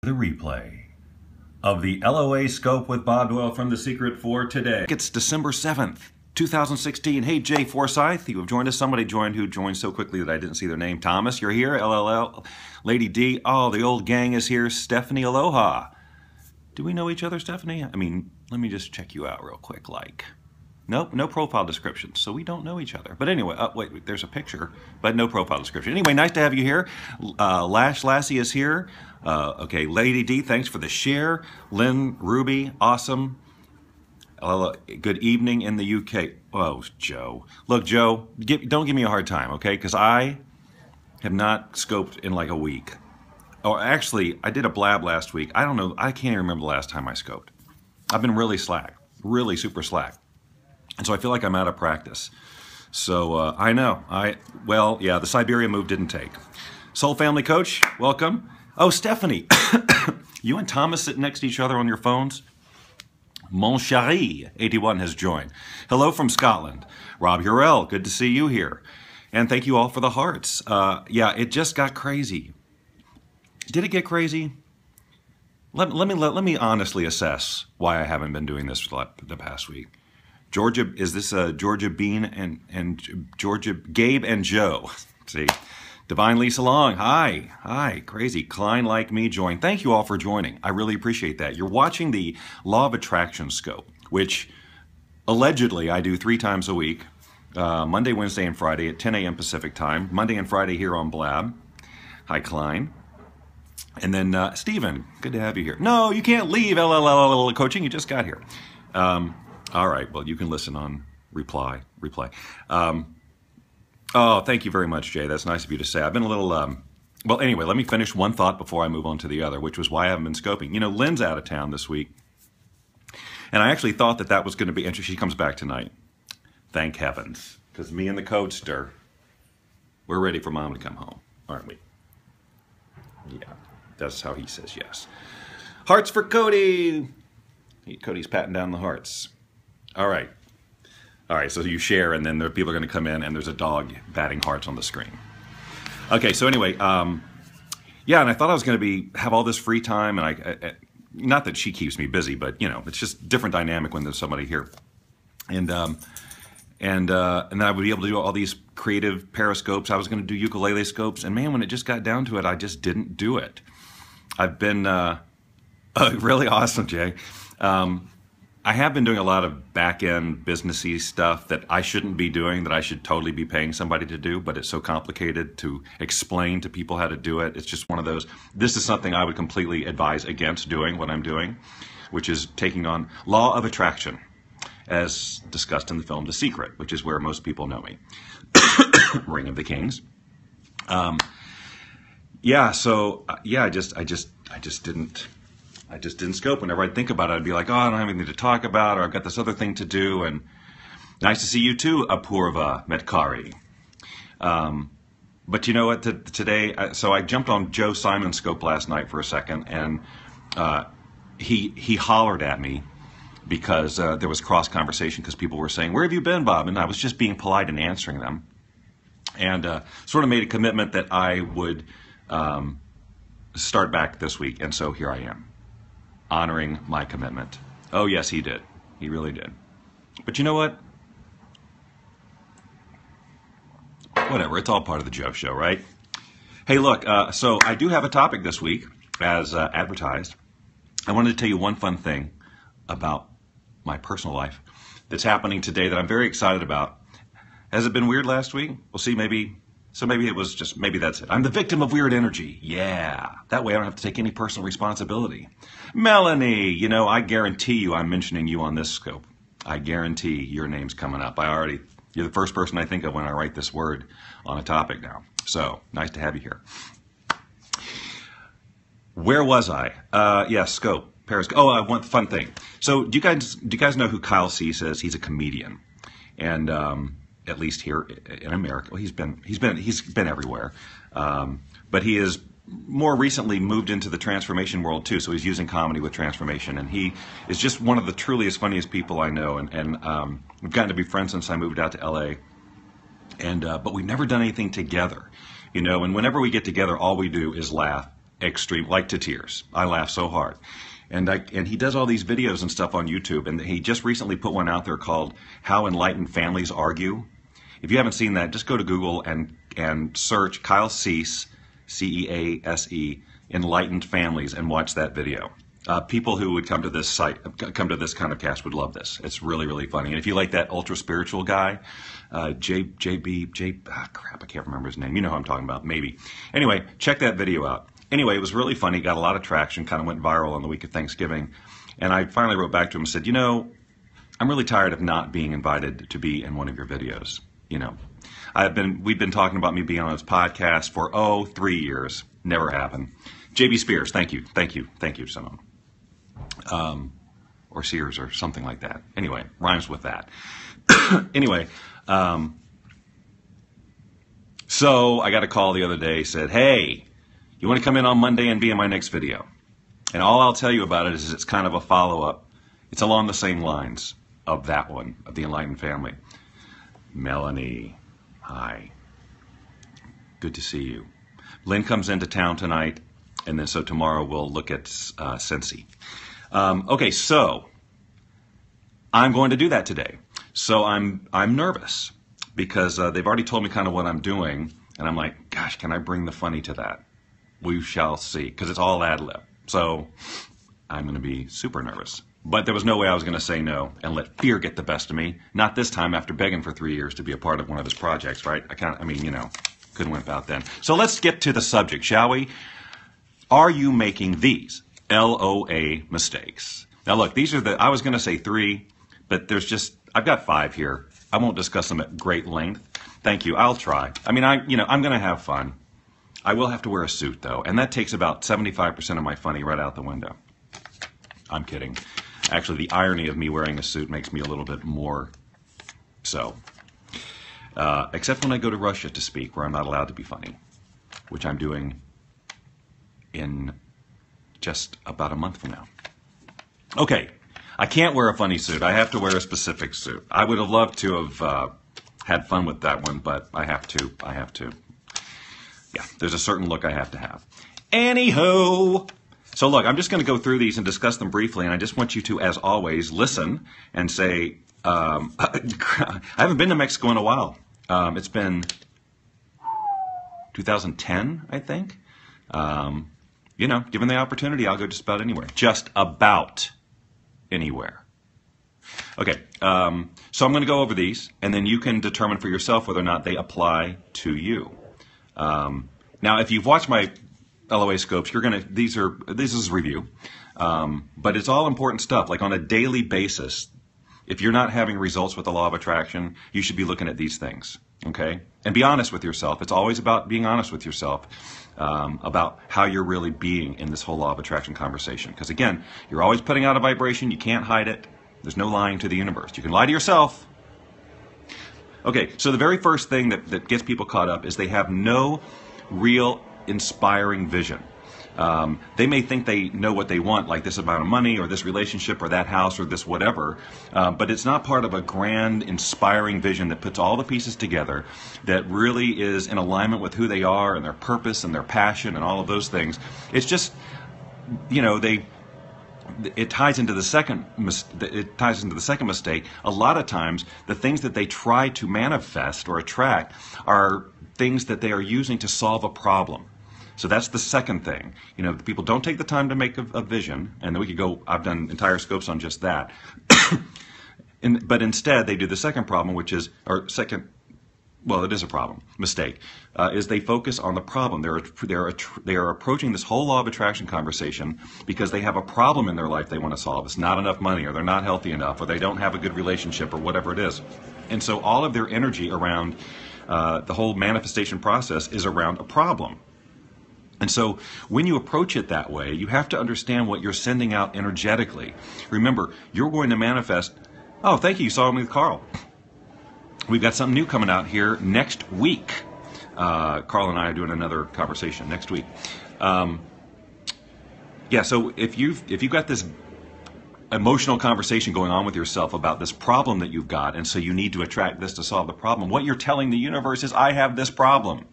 The replay of the LOA scope with Bob Doyle from The Secret for today. It's December 7th, 2016. Hey, Jay Forsyth, you have joined us. Somebody joined who joined so quickly that I didn't see their name. Thomas, you're here. LLL. Lady D. Oh, the old gang is here. Stephanie, aloha. Do we know each other, Stephanie? I mean, let me just check you out real quick. Nope, no profile description, so we don't know each other. But anyway, wait, there's a picture, but no profile description. Anyway, nice to have you here. Lash Lassie is here. Okay, Lady D, thanks for the share. Lynn, Ruby, awesome. Good evening in the UK. Oh, Joe. Look, Joe, don't give me a hard time, okay? Because I have not scoped in like a week. Oh, actually, I did a blab last week. I don't know. I can't even remember the last time I scoped. I've been really slack, really super slack. And so I feel like I'm out of practice. So I know. Well, yeah, the Siberia move didn't take. Soul Family Coach, welcome. Oh, Stephanie, you and Thomas sit next to each other on your phones? Mon Chéri, 81 has joined. Hello from Scotland. Rob Hurrell, good to see you here. And thank you all for the hearts. Yeah, it just got crazy. Did it get crazy? Let me honestly assess why I haven't been doing this for the past week. Georgia, is this Georgia Bean and Georgia, Gabe and Joe? See, Divine Lisa Long, hi, crazy. Klein like me joined. Thank you all for joining. I really appreciate that. You're watching the Law of Attraction scope, which allegedly I do 3 times a week, Monday, Wednesday, and Friday at 10 a.m. Pacific time. Monday and Friday here on Blab. Hi, Klein. And then Stephen, good to have you here. No, you can't leave LLL coaching. You just got here. All right, well, you can listen on replay. Oh, thank you very much, Jay. That's nice of you to say. I've been a little, well, anyway, let me finish one thought before I move on to the other, which was why I haven't been scoping. You know, Lynn's out of town this week, and I actually thought that was going to be interesting. She comes back tonight. Thank heavens, because me and the coachster, we're ready for Mom to come home, aren't we? Yeah, that's how he says yes. Hearts for Cody. Cody's patting down the hearts. All right, so you share, and then there are people are going to come in, and there's a dog batting hearts on the screen. Okay, so anyway, yeah, and I thought I was going to have all this free time, and I not that she keeps me busy, but you know, it's just different dynamic when there's somebody here, and then I would be able to do all these creative periscopes. I was going to do ukulele scopes, and man, when it just got down to it, I just didn't do it. I've been really awesome, Jay. I have been doing a lot of back-end businessy stuff that I shouldn't be doing, that I should totally be paying somebody to do, but it's so complicated to explain to people how to do it. It's just one of those. This is something I would completely advise against doing, what I'm doing, which is taking on Law of Attraction, as discussed in the film The Secret, which is where most people know me. Ring of the Kings. Yeah, so yeah, I just didn't scope. Whenever I'd think about it, I'd be like, oh, I don't have anything to talk about, or I've got this other thing to do. And nice to see you too, Apurva Metkari. But you know what, today, so I jumped on Joe Simon's scope last night for a second, and he hollered at me because there was cross conversation, because people were saying, where have you been, Bob? And I was just being polite and answering them. And sort of made a commitment that I would start back this week. And so here I am, honoring my commitment. Oh, yes, he did. He really did. But you know what? Whatever. It's all part of the Joe Show, right? Hey, look, so I do have a topic this week, as advertised. I wanted to tell you one fun thing about my personal life that's happening today that I'm very excited about. Has it been weird last week? We'll see, maybe. So maybe it was just, maybe that's it. I'm the victim of weird energy. Yeah. That way I don't have to take any personal responsibility. Melanie, you know, I guarantee you I'm mentioning you on this scope. I guarantee your name's coming up. You're the first person I think of when I write this word on a topic now. So, nice to have you here. Where was I? Yeah, scope, periscope. Oh, one fun thing. So, do you guys know who Kyle Cease is? He's a comedian. And, at least here in America. Well, he's been everywhere, but he is more recently moved into the transformation world too. So he's using comedy with transformation, and he is just one of the truliest, funniest people I know. And we've gotten to be friends since I moved out to LA. And but we've never done anything together, you know. And whenever we get together, all we do is laugh extreme, like to tears. I laugh so hard. And he does all these videos and stuff on YouTube, and he just recently put one out there called How Enlightened Families Argue. If you haven't seen that, just go to Google and search Kyle Cease, C-E-A-S-E, Enlightened Families, and watch that video. People who would come to this site, come to this kind of cast would love this. It's really, really funny. And if you like that ultra spiritual guy, crap, I can't remember his name. You know who I'm talking about, maybe. Anyway, check that video out. Anyway, it was really funny, got a lot of traction, kind of went viral on the week of Thanksgiving. And I finally wrote back to him and said, you know, I'm really tired of not being invited to be in one of your videos. You know, we've been talking about me being on his podcast for, 3 years. Never happened. J.B. Spears, thank you, Simone. Or Sears or something like that. Anyway, rhymes with that. Anyway, so I got a call the other day, said, hey, you want to come in on Monday and be in my next video? And all I'll tell you about it is it's kind of a follow-up. It's along the same lines of that one, of the Enlightened Family. Melanie, hi. Good to see you. Lynn comes into town tonight, and then so tomorrow we'll look at Cincy. Okay, so I'm going to do that today. So I'm nervous because they've already told me kind of what I'm doing, and I'm like, gosh, can I bring the funny to that? We shall see, because it's all ad lib. So I'm going to be super nervous. But there was no way I was going to say no and let fear get the best of me. Not this time after begging for 3 years to be a part of one of his projects, right? Couldn't wimp out then. So let's get to the subject, shall we? Are you making these LOA mistakes? Now look, these are I was going to say 3, but I've got 5 here. I won't discuss them at great length. Thank you. I'll try. I'm going to have fun. I will have to wear a suit, though, and that takes about 75% of my funny right out the window. I'm kidding. Actually, the irony of me wearing a suit makes me a little bit more so. Except when I go to Russia to speak, where I'm not allowed to be funny, which I'm doing in just about a month from now. Okay, I can't wear a funny suit. I have to wear a specific suit. I would have loved to have had fun with that one, but I have to. Yeah, there's a certain look I have to have. Anywho, so look, I'm just going to go through these and discuss them briefly, and I just want you to, as always, listen and say, I haven't been to Mexico in a while. It's been 2010, I think. Given the opportunity, I'll go just about anywhere. Just about anywhere. Okay, so I'm going to go over these, and then you can determine for yourself whether or not they apply to you. Now, if you've watched my LOA scopes, this is review, but it's all important stuff. Like on a daily basis, if you're not having results with the law of attraction, you should be looking at these things, okay? And be honest with yourself. It's always about being honest with yourself about how you're really being in this whole law of attraction conversation. Because again, you're always putting out a vibration. You can't hide it. There's no lying to the universe. You can lie to yourself. Okay, so the very first thing that gets people caught up is they have no real inspiring vision. They may think they know what they want, like this amount of money or this relationship or that house or this whatever, but it's not part of a grand, inspiring vision that puts all the pieces together, that really is in alignment with who they are and their purpose and their passion and all of those things. It's just, it ties into the second mistake. A lot of times, the things that they try to manifest or attract are things that they are using to solve a problem. So that's the second thing. People don't take the time to make a vision, and then we could go, I've done entire scopes on just that. But instead, they do the second problem, it is a problem, mistake, is they focus on the problem. They are approaching this whole law of attraction conversation because they have a problem in their life they want to solve. It's not enough money, or they're not healthy enough, or they don't have a good relationship, or whatever it is. And so all of their energy around the whole manifestation process is around a problem. And so when you approach it that way, you have to understand what you're sending out energetically. Remember, you're going to manifest. Oh, thank you. You saw me with Carl. We've got something new coming out here next week. Carl and I are doing another conversation next week. So if you've got this emotional conversation going on with yourself about this problem that you've got, and so you need to attract this to solve the problem, what you're telling the universe is, I have this problem.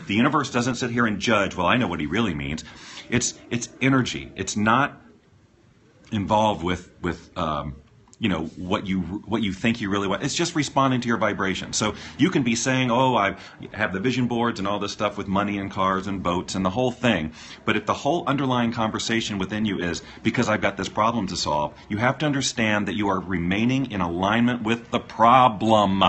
The universe doesn't sit here and judge, well, I know what he really means. It's energy. It's not involved with what you think you really want. It's just responding to your vibration. So you can be saying, oh, I have the vision boards and all this stuff with money and cars and boats and the whole thing. But if the whole underlying conversation within you is, because I've got this problem to solve, you have to understand that you are remaining in alignment with the problem.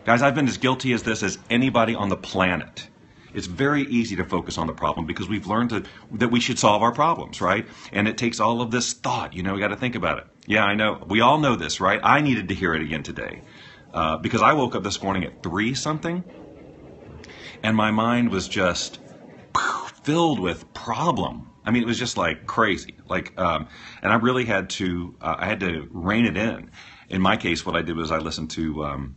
Guys, I've been as guilty as this as anybody on the planet. It's very easy to focus on the problem because we've learned that we should solve our problems, right? And it takes all of this thought. We got to think about it. Yeah, I know. We all know this, right? I needed to hear it again today because I woke up this morning at 3 something, and my mind was just filled with problem. I mean, it was just like crazy. And I really had to rein it in. In my case, what I did was I listened to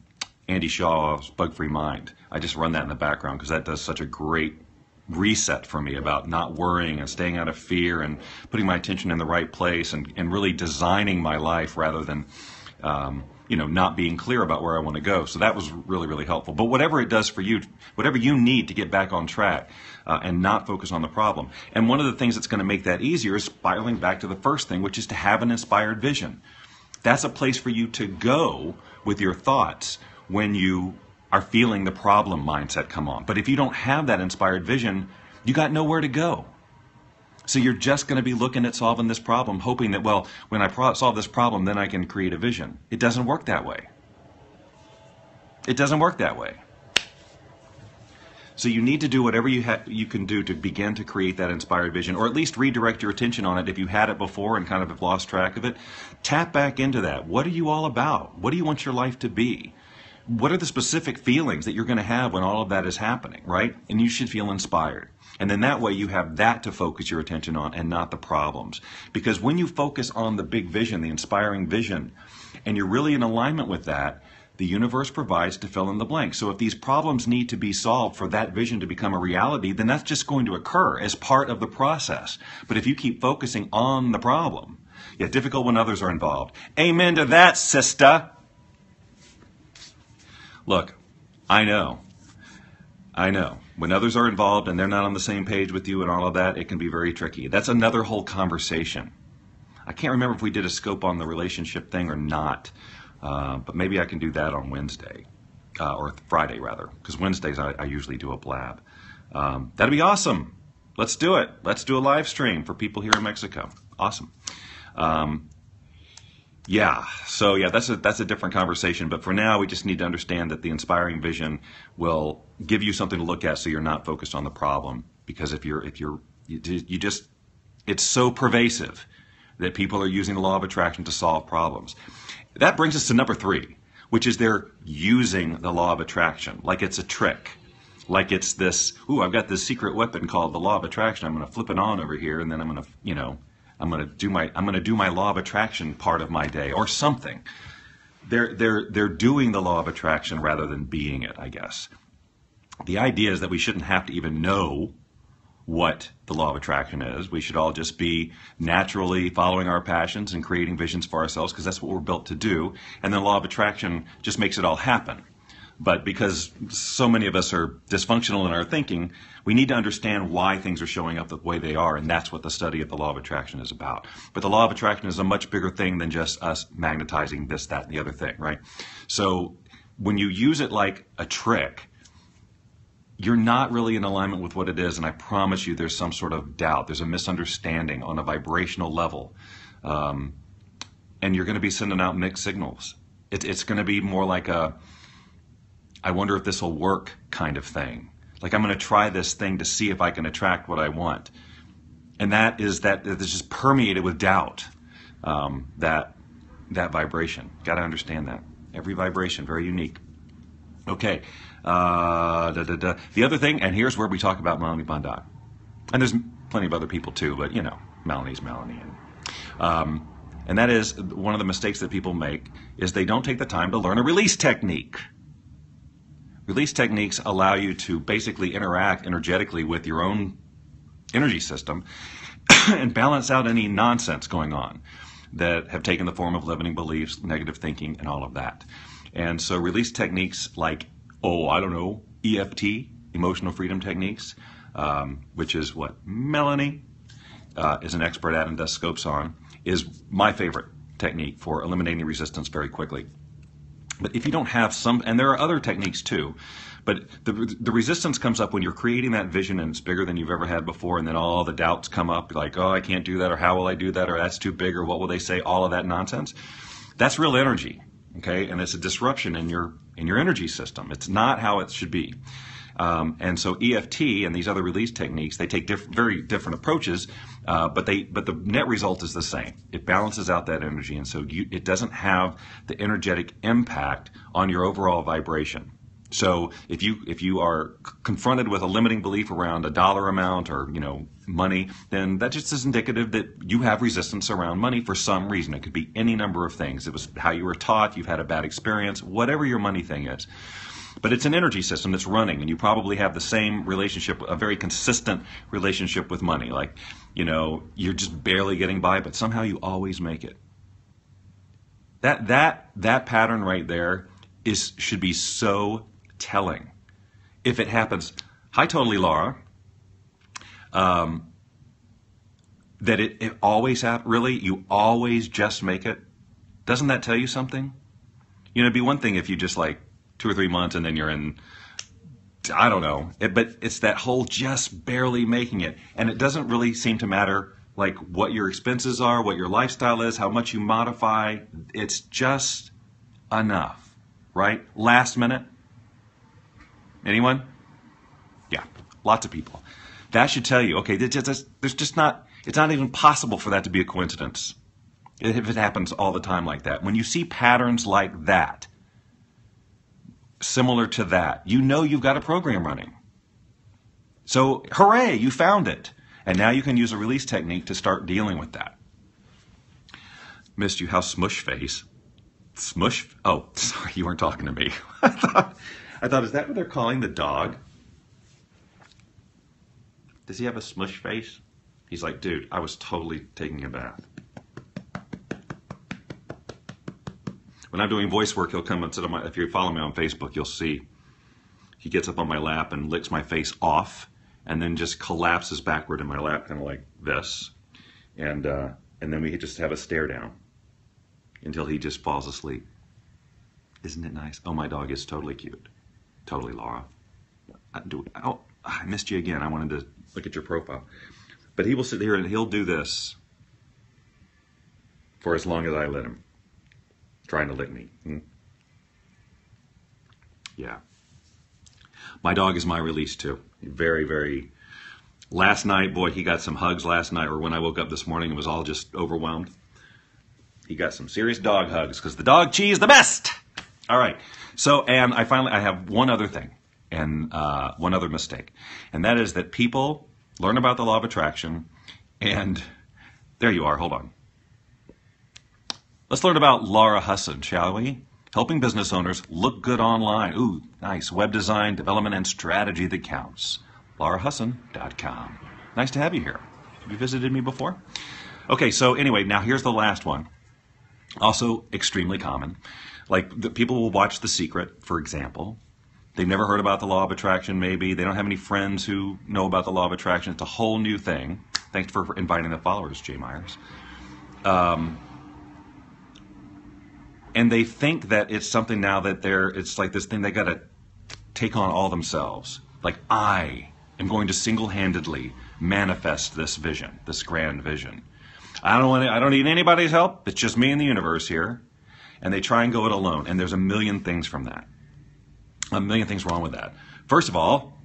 Andy Shaw's Bug-Free Mind. I just run that in the background because that does such a great reset for me about not worrying and staying out of fear and putting my attention in the right place and really designing my life rather than not being clear about where I want to go. So that was really, really helpful. But whatever it does for you, whatever you need to get back on track and not focus on the problem. And one of the things that's going to make that easier is spiraling back to the first thing, which is to have an inspired vision. That's a place for you to go with your thoughts when you are feeling the problem mindset come on. But if you don't have that inspired vision, you got nowhere to go. So you're just going to be looking at solving this problem, hoping that, well, when I solve this problem, then I can create a vision. It doesn't work that way. It doesn't work that way. So you need to do whatever you can do to begin to create that inspired vision, or at least redirect your attention on it if you had it before and kind of have lost track of it. Tap back into that. What are you all about? What do you want your life to be? What are the specific feelings that you're going to have when all of that is happening, right? And you should feel inspired. And then that way you have that to focus your attention on and not the problems. Because when you focus on the big vision, the inspiring vision, and you're really in alignment with that, the universe provides to fill in the blank. So if these problems need to be solved for that vision to become a reality, then that's just going to occur as part of the process. But if you keep focusing on the problem, yeah, difficult when others are involved. Amen to that, sister. Look, I know. When others are involved and they're not on the same page with you and all of that, it can be very tricky. That's another whole conversation. I can't remember if we did a scope on the relationship thing or not, but maybe I can do that on Wednesday, or Friday rather, because Wednesdays I usually do a blab. That'd be awesome. Let's do it. Let's do a live stream for people here in Mexico. Awesome. That's a different conversation. But for now, we just need to understand that the inspiring vision will give you something to look at, so you're not focused on the problem. Because it's so pervasive that people are using the law of attraction to solve problems. That brings us to number 3, which is they're using the law of attraction like it's a trick, like it's this. I've got this secret weapon called the law of attraction. I'm going to flip it on over here, and then I'm going to do my law of attraction part of my day or something. They're doing the law of attraction rather than being it, I guess. The idea is that we shouldn't have to even know what the law of attraction is. We should all just be naturally following our passions and creating visions for ourselves, because that's what we're built to do. And the law of attraction just makes it all happen. But because so many of us are dysfunctional in our thinking, we need to understand why things are showing up the way they are, and that's what the study of the law of attraction is about. But the law of attraction is a much bigger thing than just us magnetizing this, that, and the other thing, right? So when you use it like a trick, you're not really in alignment with what it is, and I promise you there's some sort of doubt. There's a misunderstanding on a vibrational level, and you're going to be sending out mixed signals. It's going to be more like a, I wonder if this will work kind of thing. Like, I'm going to try this thing to see if I can attract what I want. And it's just permeated with doubt, that vibration. Got to understand that. Every vibration, very unique. Okay. The other thing, and here's where we talk about Melanie Bondoc. And there's plenty of other people too, but Melanie's Melanie. And that is one of the mistakes that people make, is they don't take the time to learn a release technique. Release techniques allow you to basically interact energetically with your own energy system and balance out any nonsense going on that have taken the form of limiting beliefs, negative thinking, and all of that. And so release techniques like, EFT, Emotional Freedom Techniques, which is what Melanie is an expert at and does scopes on, is my favorite technique for eliminating resistance very quickly. But if you don't have some, and there are other techniques too, but the resistance comes up when you're creating that vision and it's bigger than you've ever had before, and then all the doubts come up, like, oh, I can't do that, or how will I do that, or that's too big, or what will they say, all of that nonsense. That's real energy, okay? And it's a disruption in your energy system. It's not how it should be. And so EFT and these other release techniques, they take very different approaches, but the net result is the same. It balances out that energy, and so it doesn't have the energetic impact on your overall vibration. So if you are confronted with a limiting belief around a dollar amount or money, then that just is indicative that you have resistance around money for some reason. It could be any number of things. It was how you were taught, you've had a bad experience, whatever your money thing is. But it's an energy system that's running, and you probably have the same relationship, a very consistent relationship with money. Like, you're just barely getting by, but somehow you always make it. That pattern right there should be so telling. If it happens, hi, totally, Laura, that it always happens, really, you always just make it. Doesn't that tell you something? It'd be one thing if you just 2 or 3 months and then you're in, I don't know, but it's that whole just barely making it. And it doesn't really seem to matter what your expenses are, what your lifestyle is, how much you modify. It's just enough, right? Last minute. Anyone? Yeah, lots of people. That should tell you, okay, it's not even possible for that to be a coincidence if it happens all the time like that. When you see patterns like that, similar to that, you've got a program running. So, hooray, you found it. And now you can use a release technique to start dealing with that. Missed you, how smush face. Smush? Oh, sorry, you weren't talking to me. I thought, is that what they're calling the dog? Does he have a smush face? He's like, dude, I was totally taking a bath. When I'm doing voice work, he'll come and sit on if you follow me on Facebook, you'll see he gets up on my lap and licks my face off and then just collapses backward in my lap, kind of like this. And then we just have a stare down until he just falls asleep. Isn't it nice? Oh, my dog is totally cute. Totally, Laura. I missed you again. I wanted to look at your profile. But he will sit here and he'll do this for as long as I let him. Trying to lick me. Yeah. My dog is my release too. Very, very. Last night, boy, he got some hugs last night, or when I woke up this morning, it was all just overwhelmed. He got some serious dog hugs because the dog cheese the best. All right. So, and I have one other thing and one other mistake, and that is that people learn about the law of attraction, and there you are. Hold on. Let's learn about Laura Husson, shall we? Helping business owners look good online. Ooh, nice. Web design, development, and strategy that counts. LauraHusson.com. Nice to have you here. Have you visited me before? Okay, so anyway, now here's the last one. Also extremely common. People will watch The Secret, for example. They've never heard about the law of attraction, maybe. They don't have any friends who know about the law of attraction. It's a whole new thing. Thanks for inviting the followers, Jay Myers. And they think that it's something now that it's like this thing they got to take on all themselves. Like, I am going to single-handedly manifest this vision, this grand vision. I don't need anybody's help. It's just me and the universe here. And they try and go it alone. And there's a million things from that. A million things wrong with that. First of all,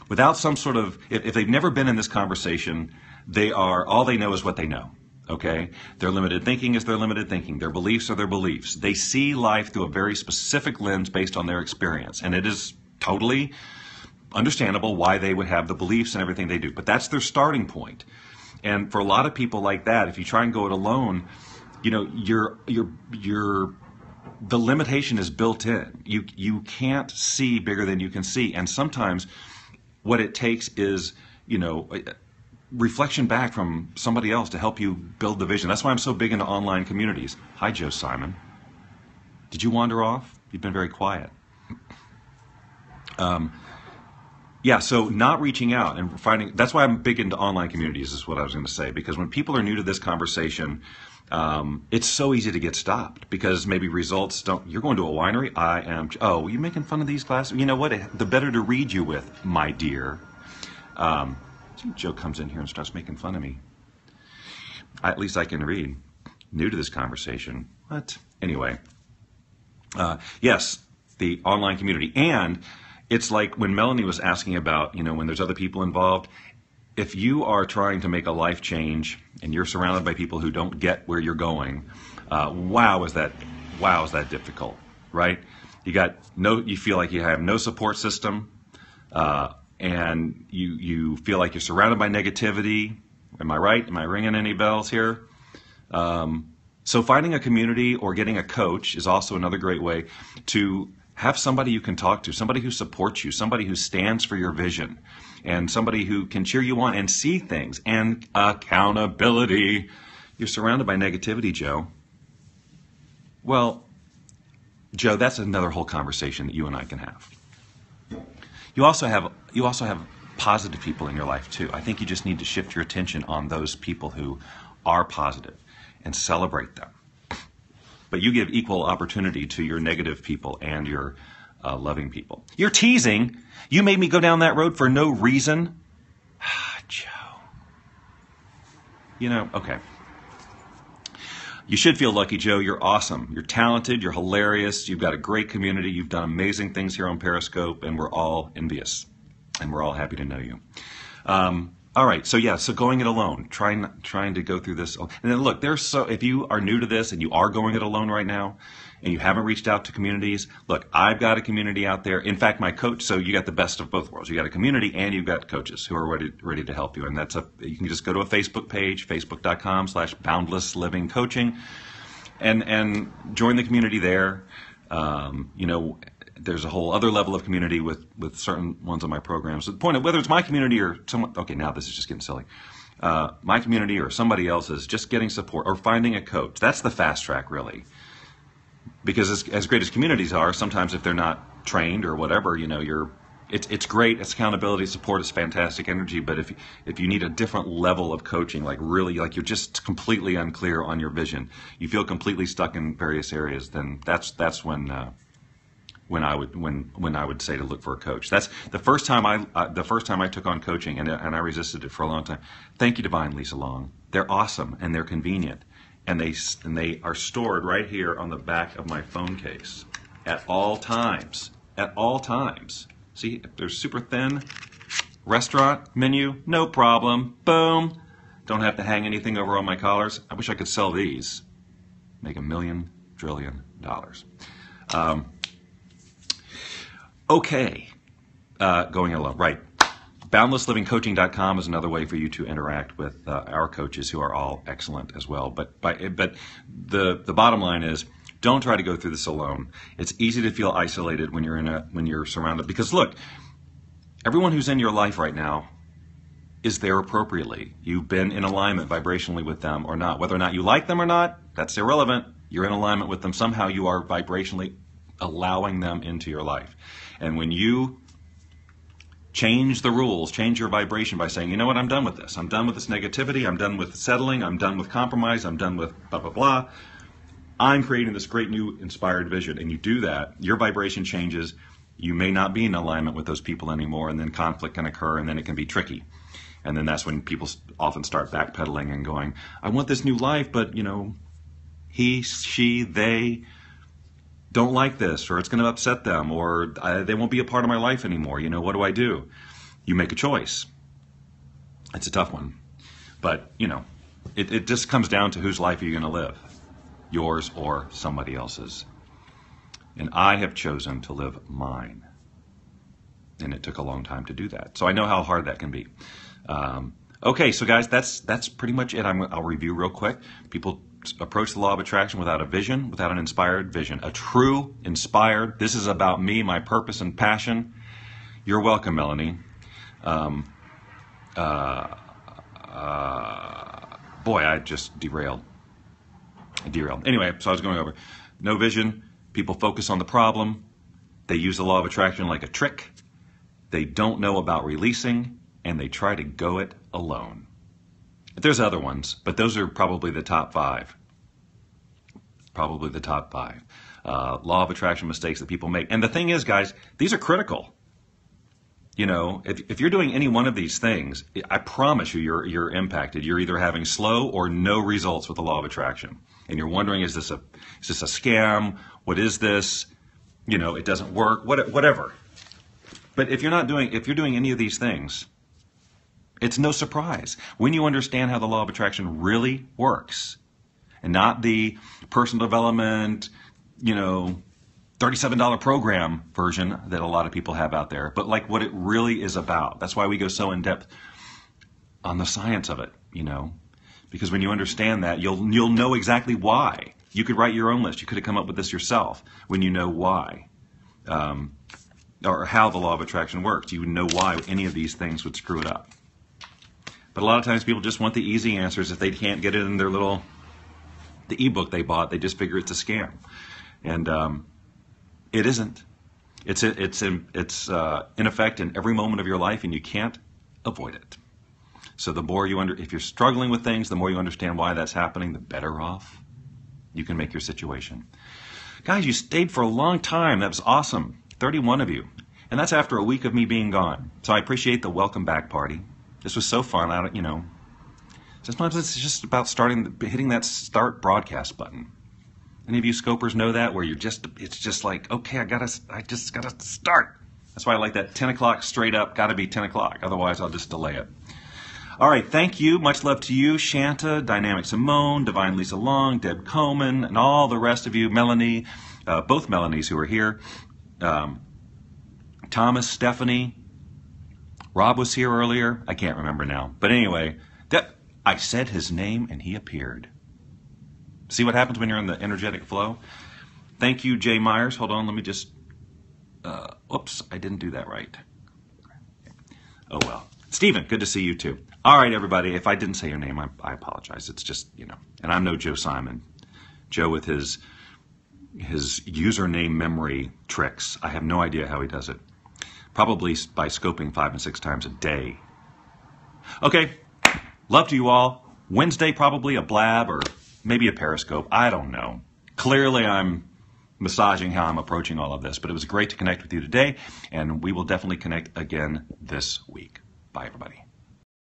without some sort of, if they've never been in this conversation, all they know is what they know. Okay? Their limited thinking is their limited thinking. Their beliefs are their beliefs. They see life through a very specific lens based on their experience. And it is totally understandable why they would have the beliefs and everything they do. But that's their starting point. And for a lot of people like that, if you try and go it alone, the limitation is built in. You can't see bigger than you can see. And sometimes what it takes is, reflection back from somebody else to help you build the vision. That's why I'm so big into online communities. Hi, Joe Simon. Did you wander off? You've been very quiet. Yeah, so not reaching out and finding, that's why I'm big into online communities, is what I was going to say, because when people are new to this conversation, it's so easy to get stopped because maybe results don't, you're going to a winery, I am, oh, you making fun of these glasses? You know what, the better to read you with, my dear. Joe comes in here and starts making fun of me. At least I can read. New to this conversation. What? Anyway. Yes, the online community. And it's like when Melanie was asking about, when there's other people involved, if you are trying to make a life change and you're surrounded by people who don't get where you're going, wow, is that difficult, right? You feel like you have no support system, and you feel like you're surrounded by negativity. Am I right? Am I ringing any bells here? So finding a community or getting a coach is also another great way to have somebody you can talk to, somebody who supports you, somebody who stands for your vision, and somebody who can cheer you on and see things, and accountability. You're surrounded by negativity, Joe. Well, Joe, that's another whole conversation that you and I can have. You also have positive people in your life too. I think you just need to shift your attention on those people who are positive and celebrate them. But you give equal opportunity to your negative people and your loving people. You're teasing. You made me go down that road for no reason. Joe. Okay. You should feel lucky, Joe. You're awesome. You're talented. You're hilarious. You've got a great community. You've done amazing things here on Periscope, and we're all envious. And we're all happy to know you. All right, so going it alone, trying to go through this. And then look, if you are new to this and you are going it alone right now, and you haven't reached out to communities, look, I've got a community out there. In fact, my coach, so you got the best of both worlds. You got a community and you've got coaches who are ready to help you. And you can just go to a Facebook page, facebook.com/boundlesslivingcoaching, and join the community there. There's a whole other level of community with certain ones of my programs. So the point of whether it's my community or someone, okay, now this is just getting silly. My community or somebody else's, just getting support or finding a coach. That's the fast track, really. Because as great as communities are, sometimes if they're not trained or whatever, it's great. It's accountability, support is fantastic energy. But if you need a different level of coaching, like really, like you're just completely unclear on your vision, you feel completely stuck in various areas, then that's when I would say to look for a coach. That's the first time I took on coaching, and I resisted it for a long time. Thank you, Divine Lisa Long. They're awesome and they're convenient, and they are stored right here on the back of my phone case at all times. At all times. See, they're super thin. Restaurant menu, no problem. Boom. Don't have to hang anything over on my collars. I wish I could sell these. Make $1 million trillion. Okay, going alone, right. BoundlessLivingCoaching.com is another way for you to interact with our coaches, who are all excellent as well. But the bottom line is, don't try to go through this alone. It's easy to feel isolated when you're surrounded. Because look, everyone who's in your life right now is there appropriately. You've been in alignment vibrationally with them or not. Whether or not you like them or not, that's irrelevant. You're in alignment with them. Somehow you are vibrationally allowing them into your life. And when you change the rules, change your vibration by saying, you know what, I'm done with this. I'm done with this negativity. I'm done with settling. I'm done with compromise. I'm done with blah, blah, blah. I'm creating this great new inspired vision. And you do that, your vibration changes. You may not be in alignment with those people anymore, and then conflict can occur, and then it can be tricky. And then that's when people often start backpedaling and going, I want this new life, but, he, she, they don't like this, or it's going to upset them, or they won't be a part of my life anymore. What do I do? You make a choice. It's a tough one. But, it just comes down to whose life are you going to live, yours or somebody else's. And I have chosen to live mine. And it took a long time to do that. So I know how hard that can be. Okay, so guys, that's pretty much it. I'll review real quick. People approach the law of attraction without a vision, without an inspired vision. A true, inspired, this is about me, my purpose and passion. You're welcome, Melanie. Boy, I just derailed. Anyway, so I was going over. No vision. People focus on the problem. They use the law of attraction like a trick. they don't know about releasing, and they try to go it alone. There's other ones, but those are probably the top five. Probably the top five. Law of attraction mistakes that people make. And the thing is, guys, these are critical. You know, if you're doing any one of these things, I promise you, you're impacted. You're either having slow or no results with the law of attraction, and you're wondering, is this a scam? What is this? You know, it doesn't work. Whatever. But if you're doing any of these things, it's no surprise when you understand how the law of attraction really works, and not the personal development, you know, $37 program version that a lot of people have out there, but like what it really is about. That's why we go so in depth on the science of it, you know, because when you understand that, you'll know exactly why. You could write your own list. You could have come up with this yourself when you know why, or how the law of attraction works. You would know why any of these things would screw it up. But a lot of times people just want the easy answers. If they can't get it in the ebook they bought, they just figure it's a scam. And it isn't. It's in effect in every moment of your life, and you can't avoid it. So the more if you're struggling with things, the more you understand why that's happening, the better off you can make your situation. Guys, you stayed for a long time. That was awesome. 31 of you. And that's after a week of me being gone. So I appreciate the welcome back party. This was so fun. You know, sometimes it's just about hitting that start broadcast button. Any of you scopers know that, where it's just like, okay, I just gotta start. That's why I like that 10 o'clock straight up, gotta be 10 o'clock. Otherwise, I'll just delay it. All right, thank you. Much love to you, Shanta, Dynamic Simone, Divine Lisa Long, Deb Coleman, and all the rest of you, Melanie, both Melanies who are here, Thomas, Stephanie, Rob was here earlier. I can't remember now. But anyway, I said his name and he appeared. See what happens when you're in the energetic flow? Thank you, Jay Myers. Hold on, let me just... oops, I didn't do that right. Oh, well. Stephen, good to see you too. All right, everybody, if I didn't say your name, I apologize. It's just, you know, and I'm no Joe Simon. Joe with his username memory tricks. I have no idea how he does it. Probably by scoping 5 and 6 times a day. Okay, love to you all. Wednesday, probably a blab or maybe a periscope. I don't know. Clearly, I'm massaging how I'm approaching all of this, but it was great to connect with you today, and we will definitely connect again this week. Bye, everybody.